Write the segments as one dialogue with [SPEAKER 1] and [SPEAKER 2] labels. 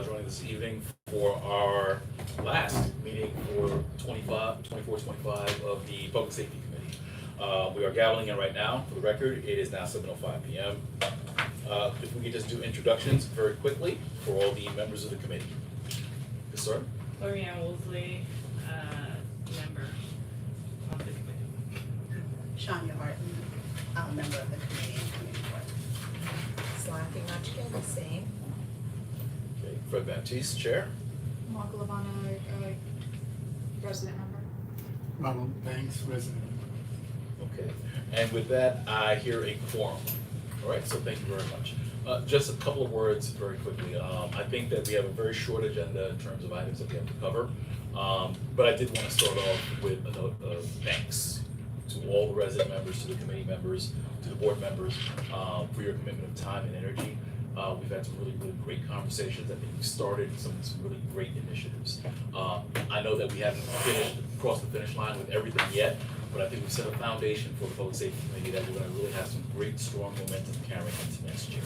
[SPEAKER 1] joining this evening for our last meeting for 24-25 of the Public Safety Committee. We are gaveling in right now. For the record, it is now 7:05 p.m. If we could just do introductions very quickly for all the members of the committee. Yes, sir.
[SPEAKER 2] Lorianne Woolsey, member of the committee.
[SPEAKER 3] Shania Harton, I'm a member of the committee and committee board.
[SPEAKER 4] Slappy Munchkin, the same.
[SPEAKER 1] Okay. Fred Baptiste, Chair.
[SPEAKER 5] Mark Lavana, resident member.
[SPEAKER 6] Ronald Banks, resident.
[SPEAKER 1] Okay. And with that, I hear a quorum. All right, so thank you very much. Just a couple of words very quickly. I think that we have a very short agenda in terms of items that we have to cover. But I did want to start off with a note of thanks to all the resident members, to the committee members, to the board members, for your commitment of time and energy. We've had some really, really great conversations. I think we've started some really great initiatives. I know that we haven't crossed the finish line with everything yet, but I think we've set a foundation for the Public Safety Committee that we're going to really have some great, strong momentum carrying into next year.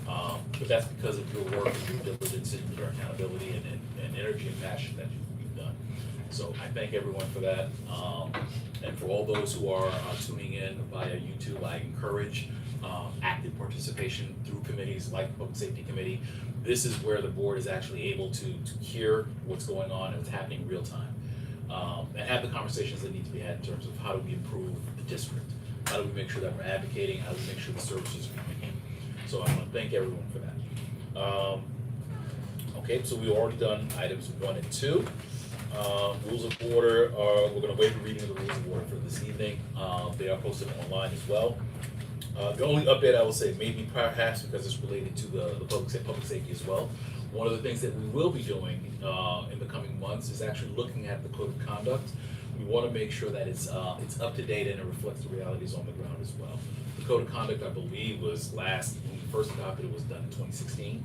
[SPEAKER 1] But that's because of your work and your diligence and your accountability and energy and passion that you've done. So I thank everyone for that. And for all those who are tuning in via YouTube, I encourage active participation through committees like the Public Safety Committee. This is where the board is actually able to hear what's going on and what's happening in real time. And have the conversations that need to be had in terms of how do we improve the district? How do we make sure that we're advocating? How do we make sure the services are coming in? So I want to thank everyone for that. Okay, so we've already done items 1 and 2. Rules of order are, we're going to waive the reading of the rules of order for this evening. They are posted online as well. The only update I will say, maybe perhaps because it's related to the public safety as well. One of the things that we will be doing in the coming months is actually looking at the code of conduct. We want to make sure that it's up to date and it reflects the realities on the ground as well. The code of conduct, I believe, when we first adopted it was done in 2016.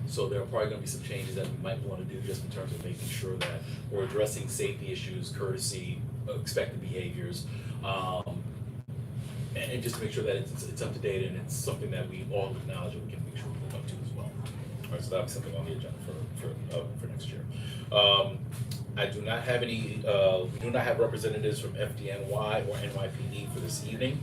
[SPEAKER 1] So there are probably going to be some changes that we might want to do just in terms of making sure that we're addressing safety issues, courtesy, expected behaviors, and just to make sure that it's up to date and it's something that we all acknowledge and we can make sure we live up to as well. All right, so that'll be something on the agenda for next year. I do not have any. We do not have representatives from FDNY or NYPD for this evening.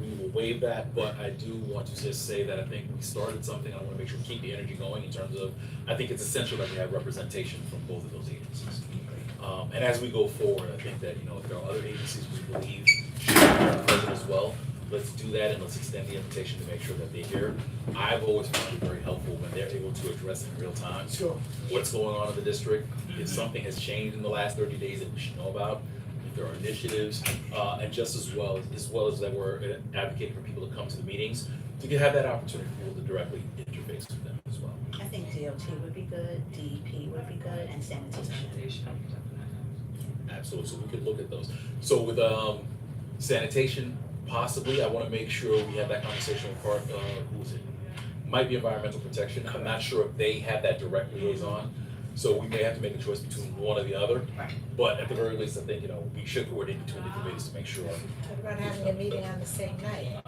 [SPEAKER 1] We will waive that, but I do want to just say that I think we started something. I want to make sure we keep the energy going in terms of, I think it's essential that we have representation from both of those agencies. And as we go forward, I think that, if there are other agencies we believe should be present as well, let's do that and let's extend the invitation to make sure that they're here. I've always found it very helpful when they're able to address in real time what's going on in the district. If something has changed in the last 30 days that we should know about, if there are initiatives, and just as well as that we're advocating for people to come to the meetings, to have that opportunity for people to directly interface with them as well.
[SPEAKER 3] I think DOT would be good, DEP would be good, and sanitation.
[SPEAKER 1] Absolutely, so we could look at those. So with sanitation, possibly, I want to make sure we have that conversation with might be environmental protection. I'm not sure if they have that direct liaison, so we may have to make a choice between one or the other.
[SPEAKER 3] Right.
[SPEAKER 1] But at the very least, I think we should coordinate between the committees to make sure.
[SPEAKER 4] What about having a meeting on the same night?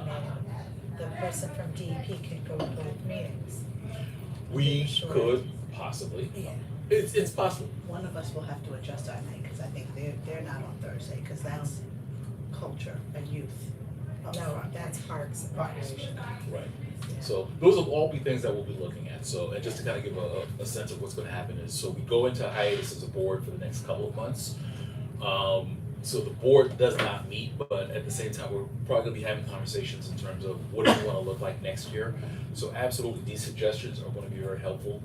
[SPEAKER 4] The person from DEP could go to both meetings.
[SPEAKER 1] We
[SPEAKER 4] Sure.
[SPEAKER 1] could possibly.
[SPEAKER 3] Yeah.
[SPEAKER 1] It's possible.
[SPEAKER 3] One of us will have to adjust our night, because I think they're not on Thursday, because that's culture and youth. up
[SPEAKER 4] No,
[SPEAKER 3] front.
[SPEAKER 4] that's Parks and Recreation.
[SPEAKER 1] Right. So those will all be things that we'll be looking at. So, and just to kind of give a sense of what's going to happen is, so we go into hiatus as a board for the next couple of months. So the board does not meet, but at the same time, we're probably going to be having conversations in terms of what do we want to look like next year. So absolutely, these suggestions are going to be very helpful.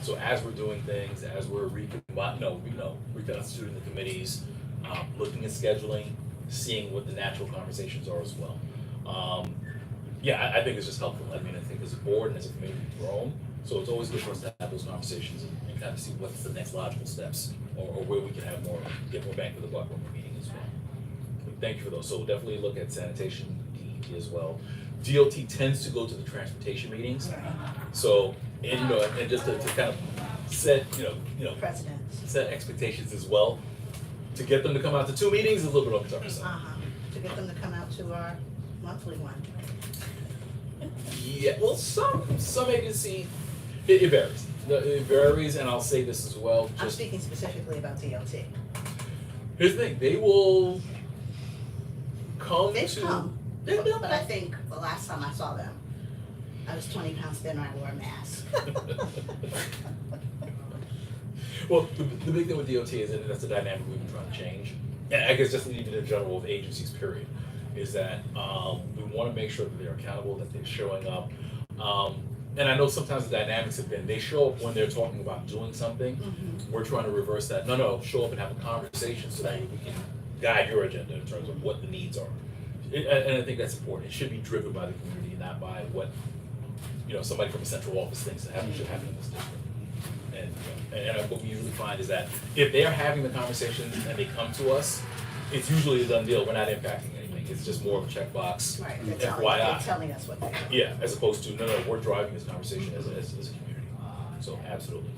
[SPEAKER 1] So as we're doing things, as we're reconstituting the committees, looking at scheduling, seeing what the natural conversations are as well. I think it's just helpful. I mean, I think as a board and as a committee, we've grown, so it's always good for us to have those conversations and kind of see what's the next logical steps, or where we can have get more bang for the buck when we're meeting as well. Thank you for those. So we'll definitely look at sanitation, DEP as well. DOT tends to go to the transportation meetings, so and just to kind of set
[SPEAKER 3] Presidents.
[SPEAKER 1] set expectations as well. To get them to come out to 2 meetings is a little bit on the tougher side.
[SPEAKER 3] To get them to come out to our monthly one.
[SPEAKER 1] Yeah, well, some agency, it varies. It varies, and I'll say this as well,
[SPEAKER 3] I'm
[SPEAKER 1] just,
[SPEAKER 3] speaking specifically about DOT.
[SPEAKER 1] here's the thing, they will come
[SPEAKER 3] They've
[SPEAKER 1] to.
[SPEAKER 3] come,
[SPEAKER 1] They've
[SPEAKER 3] but I think the last time I saw them, I was 20 pounds thinner, I wore a mask.
[SPEAKER 1] Well, the big thing with DOT is, and that's the dynamic we've been trying to change, and I guess just even in general of agencies, period, is that we want to make sure that they're accountable, that they're showing up. And I know sometimes the dynamics have been, they show up when they're talking about doing something.
[SPEAKER 3] Mhm.
[SPEAKER 1] We're trying to reverse that. No, show up and have a conversation so that we can guide your agenda in terms of what the needs are. And I think that's important. It should be driven by the community, not by what, somebody from a central office thinks that should happen in this district. And what we usually find is that if they're having the conversations and they come to us, it's usually a done deal. We're not impacting anything. It's just more of a checkbox.
[SPEAKER 3] Right,
[SPEAKER 1] FYI.
[SPEAKER 3] they're telling us what they're doing.
[SPEAKER 1] Yeah, as opposed to, no, we're driving this conversation as a community. So absolutely.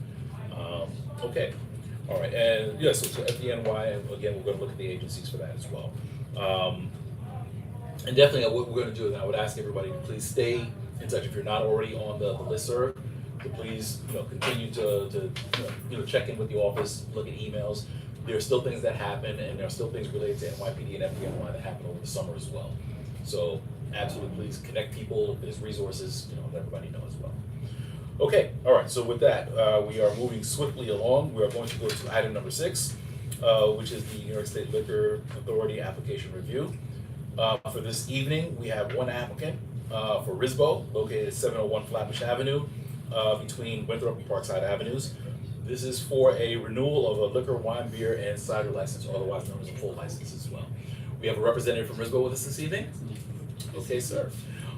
[SPEAKER 1] Okay, all right, and yeah, so at the NY, again, we're gonna look at the agencies for that as well. And definitely what we're gonna do is I would ask everybody to please stay in touch. If you're not already on the listserv, to please, continue to check in with the office, look at emails. There are still things that happen, and there are still things related to NYPD and FDNY that happen over the summer as well. So absolutely, please connect people, if there's resources, let everybody know as well. Okay, all right, so with that, we are moving swiftly along. We are going to go to item number 6, which is the New York State Liquor Authority application review. For this evening, we have one applicant for RISBO, located at 701 Flatbush Avenue, between Winthrop and Parkside Avenues. This is for a renewal of a liquor, wine, beer, and cider license, otherwise known as a full license as well. We have a representative from RISBO with us this evening. Okay, sir.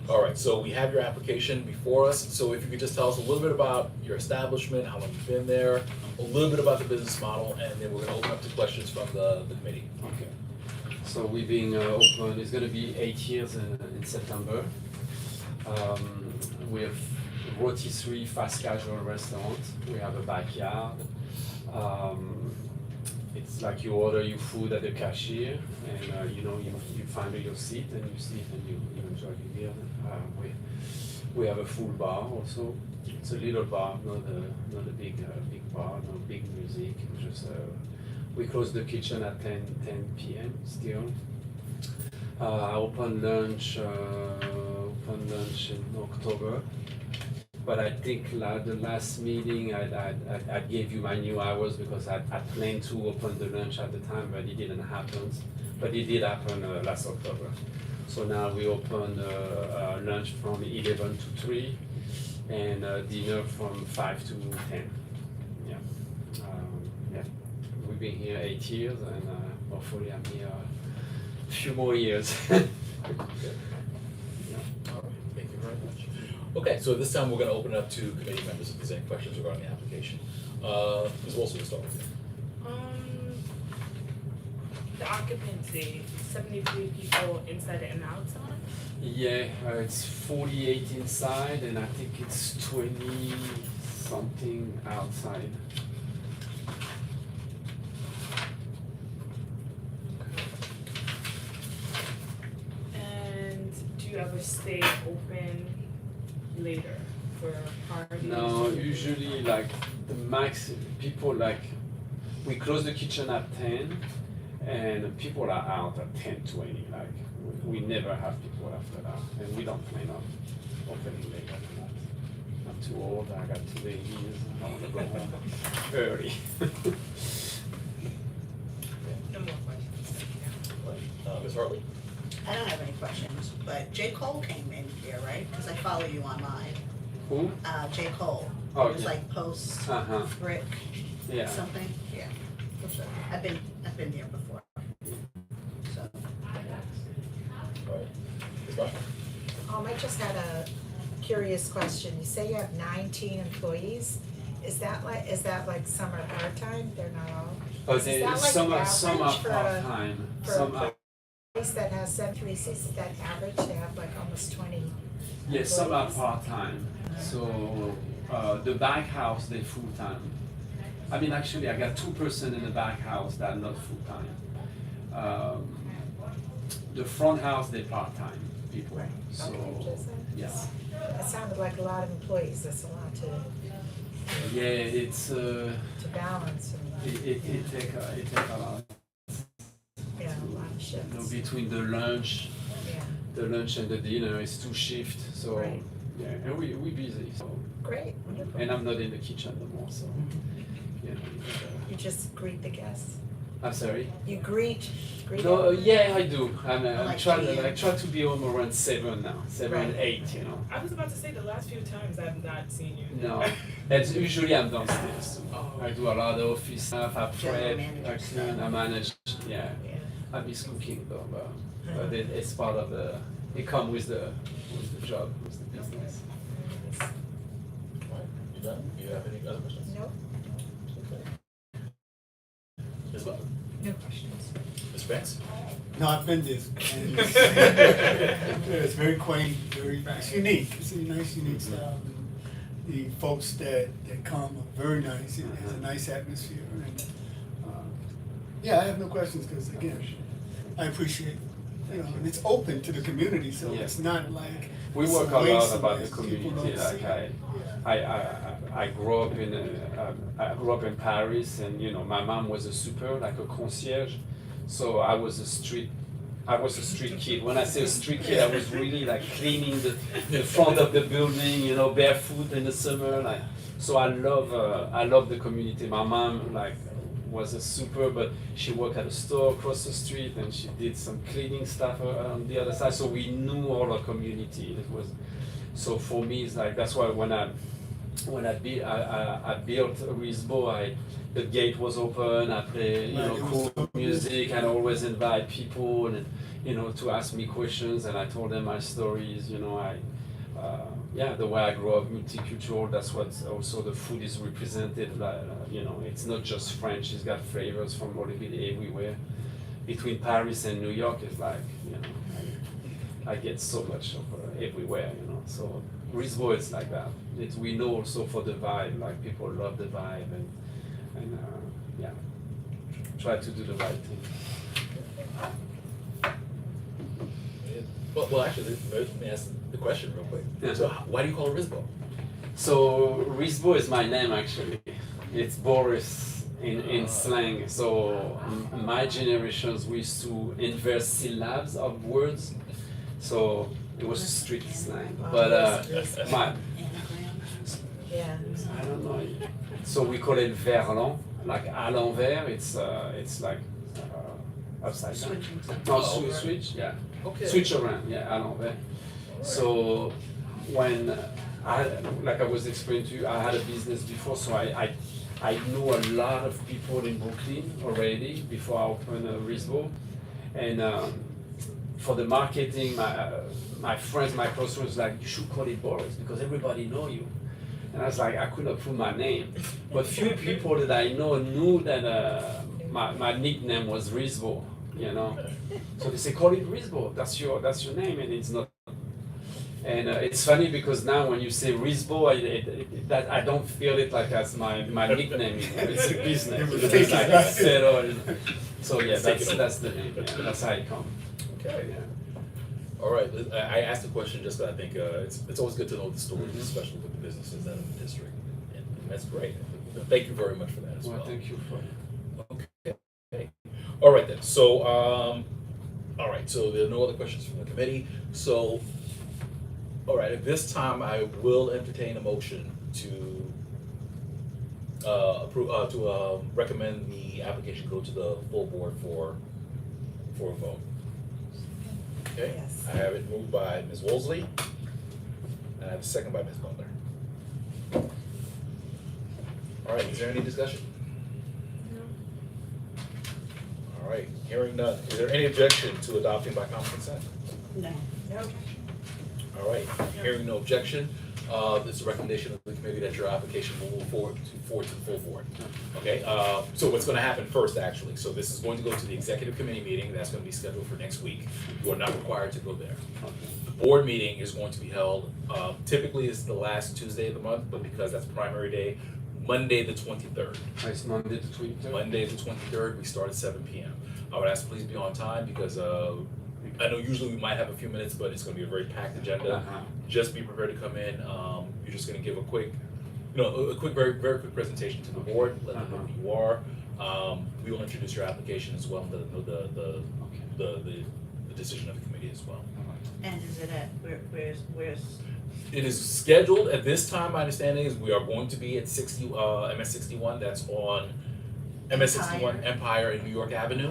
[SPEAKER 1] All right, so we have your application before us. So if you could just tell us a little bit about your establishment, how long you've been there, a little bit about the business model, and then we're gonna open up to questions from the committee.
[SPEAKER 5] Okay. So we've been open, it's gonna be 8 years in September. We have rotisserie fast casual restaurant. We have a backyard. It's like you order your food at the cashier, and you find your seat and you sit and you enjoy your beer. We have a full bar also. It's a little bar, not a big bar, no big music. Just we close the kitchen at 10 p.m. still. I open lunch in October. But I think the last meeting I gave you my new hours because I planned to open the lunch at the time, but it didn't happen. But it did happen last October. So now we open lunch from 11 to 3 and dinner from 5 to 10. Yeah. Yeah. We've been here 8 years and hopefully I'm here a few more years.
[SPEAKER 1] All right, thank you very much. Okay, so this time we're gonna open it up to committee members if there's any questions regarding the application. Ms. Wilson, we'll start with you.
[SPEAKER 2] The occupancy, 73 people inside and outside?
[SPEAKER 5] Yeah, it's 48 inside and I think it's 20 something outside.
[SPEAKER 2] And do you ever stay open later for parties?
[SPEAKER 5] No, usually like the max people we close the kitchen at 10 and people are out at 10:20. Like we never have people after that and we don't plan on opening later than that. I'm too old, I got 2 babies, I want to go home early.
[SPEAKER 2] No more questions.
[SPEAKER 1] Ms. Hartley?
[SPEAKER 3] I don't have any questions, but J. Cole came in here, right? Because I follow you online.
[SPEAKER 5] Who?
[SPEAKER 3] J. Cole.
[SPEAKER 5] Oh,
[SPEAKER 3] It was
[SPEAKER 5] yeah.
[SPEAKER 3] like post
[SPEAKER 5] Uh-huh,
[SPEAKER 3] brick
[SPEAKER 5] yeah.
[SPEAKER 3] something. Yeah. I've been there before. So.
[SPEAKER 1] All right. Ms. Marshall?
[SPEAKER 4] I just had a curious question. You say you have 19 employees. Is that like some are part-time? They're not all?
[SPEAKER 5] Oh,
[SPEAKER 4] Is that like
[SPEAKER 5] some are
[SPEAKER 4] average for a-
[SPEAKER 5] part-time,
[SPEAKER 4] for
[SPEAKER 5] some
[SPEAKER 4] a
[SPEAKER 5] are,
[SPEAKER 4] place that has 736, is that average? They have like almost 20.
[SPEAKER 5] yes, some are
[SPEAKER 4] employees?
[SPEAKER 5] part-time. So, the back house, they full-time. I mean, actually, I got 2 person in the back house that are not full-time. The front house, they part-time people, so,
[SPEAKER 4] Okay, just,
[SPEAKER 5] yeah.
[SPEAKER 4] That sounded like a lot of employees, that's a lot
[SPEAKER 5] Yeah, it's,
[SPEAKER 4] to balance and,
[SPEAKER 5] it take a lot.
[SPEAKER 4] yeah, a lot of
[SPEAKER 5] You know,
[SPEAKER 4] shifts,
[SPEAKER 5] between the lunch
[SPEAKER 4] yeah,
[SPEAKER 5] and the dinner, it's 2 shifts, so,
[SPEAKER 4] Right.
[SPEAKER 5] yeah, and we busy, so,
[SPEAKER 4] great, wonderful.
[SPEAKER 5] and I'm not in the kitchen no more, so, you know.
[SPEAKER 4] You just greet the guests?
[SPEAKER 5] I'm sorry?
[SPEAKER 4] You greet
[SPEAKER 5] No,
[SPEAKER 4] everyone?
[SPEAKER 5] yeah, I do. I'm
[SPEAKER 3] Like
[SPEAKER 5] trying
[SPEAKER 3] PM.
[SPEAKER 5] I try to be home around 7 now, 7,
[SPEAKER 4] Right.
[SPEAKER 5] 8, you know.
[SPEAKER 2] I was about to say the last few times I've not seen you.
[SPEAKER 5] No, it's usually I'm downstairs.
[SPEAKER 2] Oh.
[SPEAKER 5] I do a lot of office stuff, I
[SPEAKER 3] General
[SPEAKER 5] prep,
[SPEAKER 3] manager
[SPEAKER 5] I clean, I manage, yeah.
[SPEAKER 4] Yeah.
[SPEAKER 5] I miss cooking though, but it's part of it comes with the job, with the business.
[SPEAKER 1] All right, you done? You have any other questions?
[SPEAKER 4] Nope,
[SPEAKER 1] Okay. Ms. Butler?
[SPEAKER 4] no questions.
[SPEAKER 1] Ms. Banks?
[SPEAKER 6] No, I've been this, and it's very quaint, it's unique, it's a nice, unique style. And the folks that come are very nice, it has a nice atmosphere, and, yeah, I have no questions, because again, I appreciate, and it's open to the community, so
[SPEAKER 5] Yeah.
[SPEAKER 6] it's not like.
[SPEAKER 5] We work a
[SPEAKER 6] some way
[SPEAKER 5] lot about the
[SPEAKER 6] someplace people
[SPEAKER 5] community,
[SPEAKER 6] don't see
[SPEAKER 5] like
[SPEAKER 6] it.
[SPEAKER 5] I grew up I grew up in Paris, and you know, my mom was a super, like a concierge, so I was a street kid. When I say a street kid, I was really like cleaning the front of the building, you know, barefoot in the summer, like, so I love the community. My mom, like, was a super, but she worked at a store across the street, and she did some cleaning stuff on the other side, so we knew all our community. It was, so for me, it's like, that's why when I built Risbo, the gate was open, I play, you know,
[SPEAKER 6] Right, it was
[SPEAKER 5] cool
[SPEAKER 6] so good.
[SPEAKER 5] music, and I always invite people, and, you know, to ask me questions, and I told them my stories, you know, yeah, the way I grew up, multicultural, that's what also the food is represented, you know, it's not just French, it's got flavors from a little bit everywhere. Between Paris and New York, it's like, you know, I get so much of everywhere, you know, so Risbo is like that. We know also for the vibe, like people love the vibe, and yeah, try to do the right thing.
[SPEAKER 1] Well, actually, let me ask the question real quick.
[SPEAKER 5] Yeah.
[SPEAKER 1] So, why do you call it Risbo?
[SPEAKER 5] So Risbo is my name actually. It's Boris in slang. So my generations, we used to invert syllables of words. So it was street slang. But my,
[SPEAKER 4] Yeah,
[SPEAKER 5] I don't know. So we call it verlan, like à l'envers. It's like upside down. No,
[SPEAKER 1] Oh, okay.
[SPEAKER 5] switch, yeah.
[SPEAKER 1] Okay.
[SPEAKER 5] Switch around, yeah, à l'envers. So when like I was explaining to you, I had a business before, so I knew a lot of people in Brooklyn already before I opened Risbo, and for the marketing, my friends, my close friends, like, you should call it Boris because everybody know you. And I was like, I could not put my name, but few people that I know knew that my nickname was Risbo, you know. So they say, call it Risbo. That's your name, and it's not. And it's funny because now when you say Risbo, that I don't feel it like as my nickname. It's a business. It's like
[SPEAKER 6] Right.
[SPEAKER 5] settled. So yeah,
[SPEAKER 1] Take it
[SPEAKER 5] that's the name. Yeah, that's how it comes.
[SPEAKER 1] Okay.
[SPEAKER 5] Yeah.
[SPEAKER 1] All right. I asked the question just because I think it's always good to know the stories,
[SPEAKER 5] Mhm.
[SPEAKER 1] especially with the businesses that are in the district. And that's great. Thank you very much for that as well.
[SPEAKER 5] Well, thank you for.
[SPEAKER 1] Okay. All right then. So, all right. So there are no other questions from the committee. So, all right. At this time, I will entertain a motion to approve recommend the application go to the full board for a vote. Okay.
[SPEAKER 4] Yes.
[SPEAKER 1] I have it moved by Ms. Woolsey, and I have a second by Ms. Butler. All right. Is there any discussion? All right, hearing none. Is there any objection to adopting by common consent?
[SPEAKER 3] No.
[SPEAKER 4] no,
[SPEAKER 1] All right, hearing no objection, it's a recommendation of the committee that your application will move forward to the full board. Okay, so what's gonna happen first, actually, so this is going to go to the executive committee meeting, that's gonna be scheduled for next week. You are not required to go there. The board meeting is going to be held, typically it's the last Tuesday of the month, but because that's primary day, Monday the 23rd.
[SPEAKER 5] It's Monday the 23rd.
[SPEAKER 1] Monday the 23rd, we start at 7 p.m. I would ask please be on time because I know usually we might have a few minutes, but it's gonna be a very packed agenda.
[SPEAKER 5] Uh-huh.
[SPEAKER 1] Just be prepared to come in. You're just gonna give a quick, a quick, very, very quick presentation to the board, let them know who you are. We will introduce your application as well, and let them know the decision of the committee as well.
[SPEAKER 3] And is it at, where's,
[SPEAKER 1] It is scheduled at this time, my understanding is we are going to be at MS 61, that's on MS 61 Empire and New York Avenue.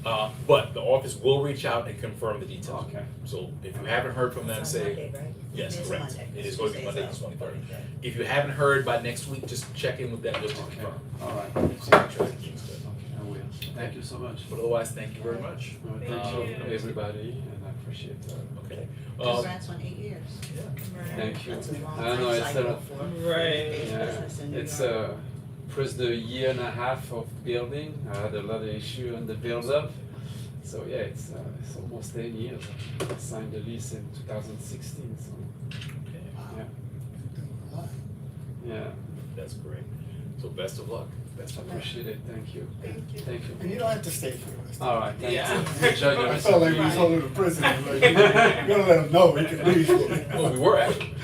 [SPEAKER 1] But the office will reach out and confirm the details.
[SPEAKER 5] Okay.
[SPEAKER 1] So if you haven't heard from them,
[SPEAKER 4] It's on
[SPEAKER 1] say,
[SPEAKER 4] Monday, right?
[SPEAKER 1] yes,
[SPEAKER 3] It's
[SPEAKER 1] correct.
[SPEAKER 3] Monday.
[SPEAKER 1] It is going to be Monday, the
[SPEAKER 3] Tuesday,
[SPEAKER 1] 23rd.
[SPEAKER 3] okay.
[SPEAKER 1] If you haven't heard by next week, just check in with them just to
[SPEAKER 5] Okay,
[SPEAKER 1] confirm.
[SPEAKER 5] all right.
[SPEAKER 1] So make sure everything's good.
[SPEAKER 5] Okay, I will. Thank you so much.
[SPEAKER 1] But otherwise, thank you very much.
[SPEAKER 5] Well,
[SPEAKER 2] Thank
[SPEAKER 5] Thank you,
[SPEAKER 2] you.
[SPEAKER 5] everybody, and I appreciate that.
[SPEAKER 1] Okay.
[SPEAKER 3] congrats on 8 years.
[SPEAKER 5] Thank you.
[SPEAKER 3] That's a long
[SPEAKER 5] I don't know,
[SPEAKER 3] time
[SPEAKER 5] it's
[SPEAKER 3] cycle
[SPEAKER 5] a-
[SPEAKER 3] for
[SPEAKER 2] Right.
[SPEAKER 3] faith
[SPEAKER 5] Yeah,
[SPEAKER 3] business in New
[SPEAKER 5] it's
[SPEAKER 3] York.
[SPEAKER 5] First a year and a half of building. I had a lot of issue on the build-up. So yeah, it's almost 10 years. I signed the lease in 2016, so
[SPEAKER 1] Okay.
[SPEAKER 5] yeah,
[SPEAKER 6] Doing a lot.
[SPEAKER 5] yeah.
[SPEAKER 1] That's great. So best of luck. Best
[SPEAKER 5] I
[SPEAKER 1] of luck.
[SPEAKER 5] appreciate it, thank you. Thank you.
[SPEAKER 6] And you don't have to stay for the rest of
[SPEAKER 5] All right, thank
[SPEAKER 2] Yeah.
[SPEAKER 5] you. Enjoy the
[SPEAKER 6] I
[SPEAKER 5] rest
[SPEAKER 6] felt
[SPEAKER 5] of
[SPEAKER 6] like
[SPEAKER 5] the
[SPEAKER 6] we was
[SPEAKER 5] evening.
[SPEAKER 6] holding a prisoner, like, you gotta let him know he can leave.
[SPEAKER 1] Well, we were actually.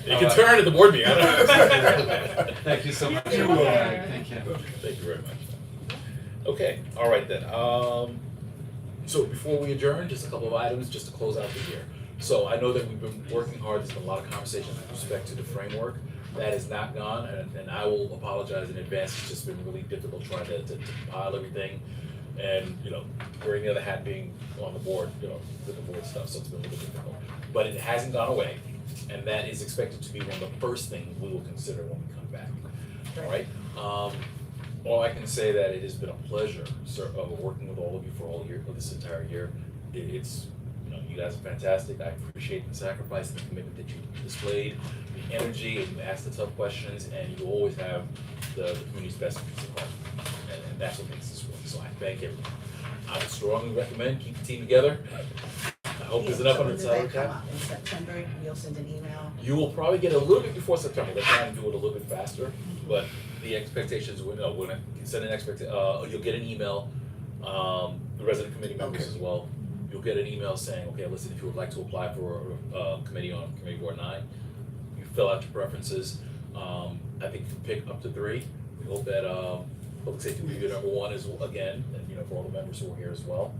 [SPEAKER 1] You can turn at the board meeting. I don't know.
[SPEAKER 5] Thank you so much.
[SPEAKER 6] You're
[SPEAKER 5] All
[SPEAKER 6] welcome.
[SPEAKER 5] right, thank you.
[SPEAKER 1] Thank you very much. Okay, all right then. So before we adjourn, just a couple of items just to close out the year. So I know that we've been working hard. There's been a lot of conversation with respect to the framework. That is not gone, and I will apologize in advance. It's just been really difficult trying to compile everything. And, wearing the other hat being on the board, with the board stuff, so it's been a little difficult. But it hasn't gone away, and that is expected to be one of the first things we will consider when we come back. All right? All I can say that it has been a pleasure, working with all of you for this entire year. It's, you guys are fantastic. I appreciate the sacrifice and the commitment that you displayed, the energy, and you asked the tough questions, and you always have the community's best interests at heart. And that's what makes this work. So I thank everyone. I would strongly recommend keep the team together. I hope there's enough
[SPEAKER 3] So
[SPEAKER 1] on
[SPEAKER 3] when
[SPEAKER 1] the
[SPEAKER 3] does that
[SPEAKER 1] salary
[SPEAKER 3] come
[SPEAKER 1] cap.
[SPEAKER 3] up? In September, you'll send an email?
[SPEAKER 1] You will probably get a little bit before September. They're trying to do it a little bit faster, but the expectations, we're gonna send you'll get an email, the resident committee members
[SPEAKER 6] Okay.
[SPEAKER 1] as well. You'll get an email saying, okay, listen, if you would like to apply for a committee on Committee Board 9, you fill out your preferences. I think you can pick up to 3. We hope that public safety will be your number 1 as well, again, and for all the members who are here as well.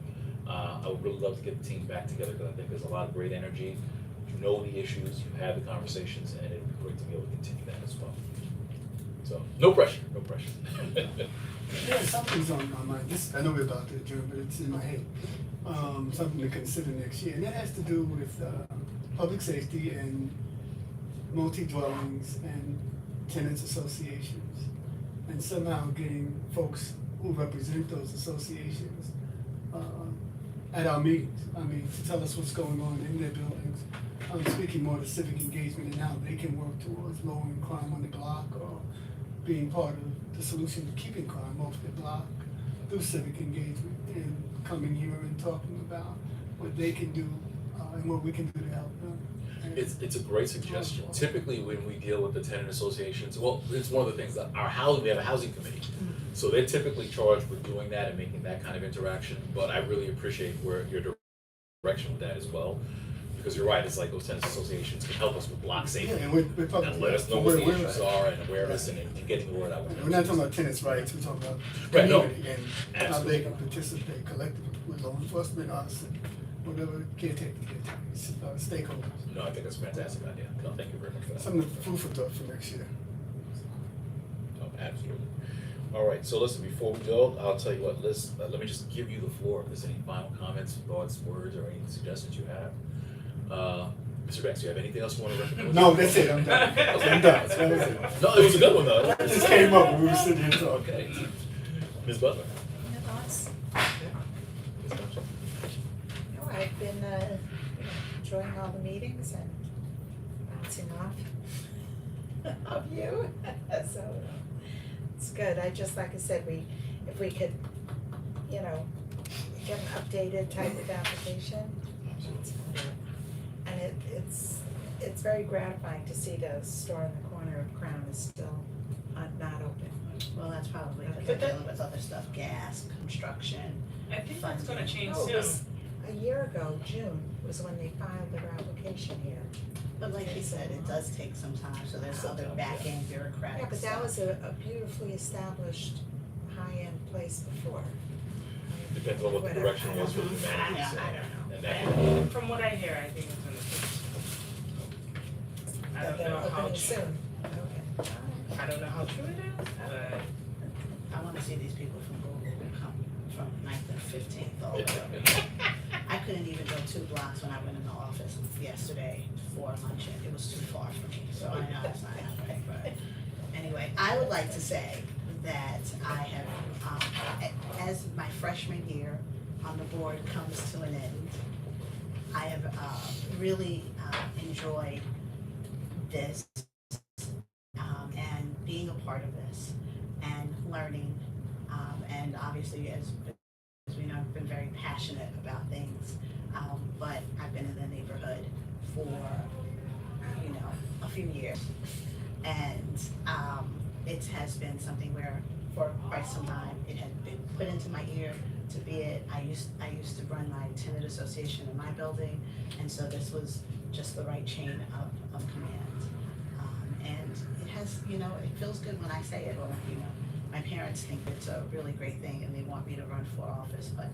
[SPEAKER 1] I would really love to get the team back together because I think there's a lot of great energy. You know the issues, you have the conversations, and it would be great to be able to continue that as well. So, no pressure, no pressure.
[SPEAKER 6] Yeah, something's on my mind. I know we're about to adjourn, but it's in my head. Something to consider next year, and that has to do with public safety and multi-dwellings and tenants associations, and somehow getting folks who represent those associations at our meetings. I mean, to tell us what's going on in their buildings. I'm speaking more to civic engagement and how they can work towards lowering crime on the block or being part of the solution to keeping crime off the block through civic engagement and coming here and talking about what they can do and what we can do to help them. And
[SPEAKER 1] It's a great suggestion. Typically, when we deal with the tenant associations, well, it's one of the things that we have a housing committee. So they're typically charged with doing that and making that kind of interaction, but I really appreciate where your direction with that as well. Because you're right, it's like those tenant associations can help us with block
[SPEAKER 6] Yeah,
[SPEAKER 1] safety.
[SPEAKER 6] and we're talking.
[SPEAKER 1] And let us know what the issues are and awareness and getting the word out.
[SPEAKER 6] We're not talking about tenants' rights, we're talking about
[SPEAKER 1] Right, no.
[SPEAKER 6] community and how
[SPEAKER 1] Absolutely.
[SPEAKER 6] they can participate collectively with law enforcement, us, and whatever caretaker, stakeholders.
[SPEAKER 1] No, I think that's a fantastic idea. No, thank you very much for that.
[SPEAKER 6] Something food for thought for next year.
[SPEAKER 1] Oh, absolutely. All right, so listen, before we go, I'll tell you what, Liz, let me just give you the floor. If there's any final comments, thoughts, words, or any suggestions you have. Mr. Banks, do you have anything else you want to recommend?
[SPEAKER 6] No, that's it, I'm done. I'm done. That was it.
[SPEAKER 1] No, it was a good one, though.
[SPEAKER 6] That just came up when we were sitting here talking.
[SPEAKER 1] Okay. Ms. Butler?
[SPEAKER 4] No thoughts?
[SPEAKER 1] Ms. Thompson?
[SPEAKER 4] No, I've been, enjoying all the meetings and bouncing off of you, so it's good. Like I said, if we could, get an updated type of application, it's fine. And it's very gratifying to see the store in the corner of Crown is still not open.
[SPEAKER 3] Well, that's probably because
[SPEAKER 2] But
[SPEAKER 3] they're
[SPEAKER 2] that-
[SPEAKER 3] dealing with other stuff, gas, construction.
[SPEAKER 2] I think that's gonna change
[SPEAKER 4] No, it
[SPEAKER 2] soon.
[SPEAKER 4] was a year ago, June, was when they filed their application here.
[SPEAKER 3] But like he said, it does take some time, so there's other
[SPEAKER 1] Sometimes,
[SPEAKER 3] back end bureaucratic
[SPEAKER 4] Yeah, but
[SPEAKER 3] stuff.
[SPEAKER 4] that was a beautifully established high-end place before.
[SPEAKER 1] Depends on what the
[SPEAKER 4] Whatever.
[SPEAKER 1] direction was for the
[SPEAKER 3] Yeah,
[SPEAKER 1] humanities
[SPEAKER 3] I don't know.
[SPEAKER 1] and that.
[SPEAKER 2] From what I hear, I think it's gonna take. I
[SPEAKER 4] That
[SPEAKER 2] don't
[SPEAKER 4] they're
[SPEAKER 2] know how
[SPEAKER 4] opening
[SPEAKER 2] true,
[SPEAKER 4] soon. Okay.
[SPEAKER 2] I don't know how true it is, but
[SPEAKER 3] I wanna see these people from Google come from 9th and 15th all the way. I couldn't even go 2 blocks when I went in the office yesterday for luncheon. It was too far for me, so I know it's not happening, but anyway, I would like to say that I have, as my freshman year on the board comes to an end, I have, really, enjoyed this, and being a part of this and learning, and obviously as we know, I've been very passionate about things, but I've been in the neighborhood for, a few years. And it has been something where for quite some time, it had been put into my ear to be it. I used to run my tenant association in my building, and so this was just the right chain of command. And it has, it feels good when I say it, or, my parents think it's a really great thing and they want me to run for office, but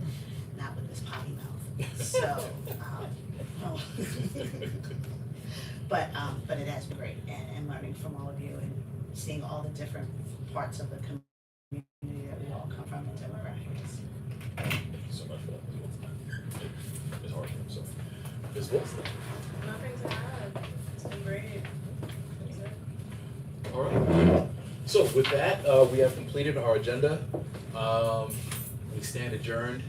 [SPEAKER 3] not with this potty mouth. So, but it has been great, and learning from all of you and seeing all the different parts of the community that we all come from and demographics.
[SPEAKER 1] Thank you so much for that, Ms. Wilson. Ms. Hartman, so, Ms. Wilson.
[SPEAKER 2] nothing's hard. It's been great.
[SPEAKER 1] All right. So with that, we have completed our agenda. We stand adjourned.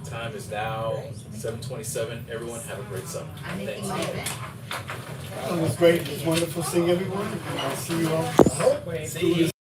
[SPEAKER 1] Time is now 7:27. Everyone have a great summer.
[SPEAKER 3] I'm making
[SPEAKER 1] Thanks.
[SPEAKER 3] my event.
[SPEAKER 6] It was great, it was wonderful seeing everyone, and I'll see you all.
[SPEAKER 2] Great.
[SPEAKER 6] See you.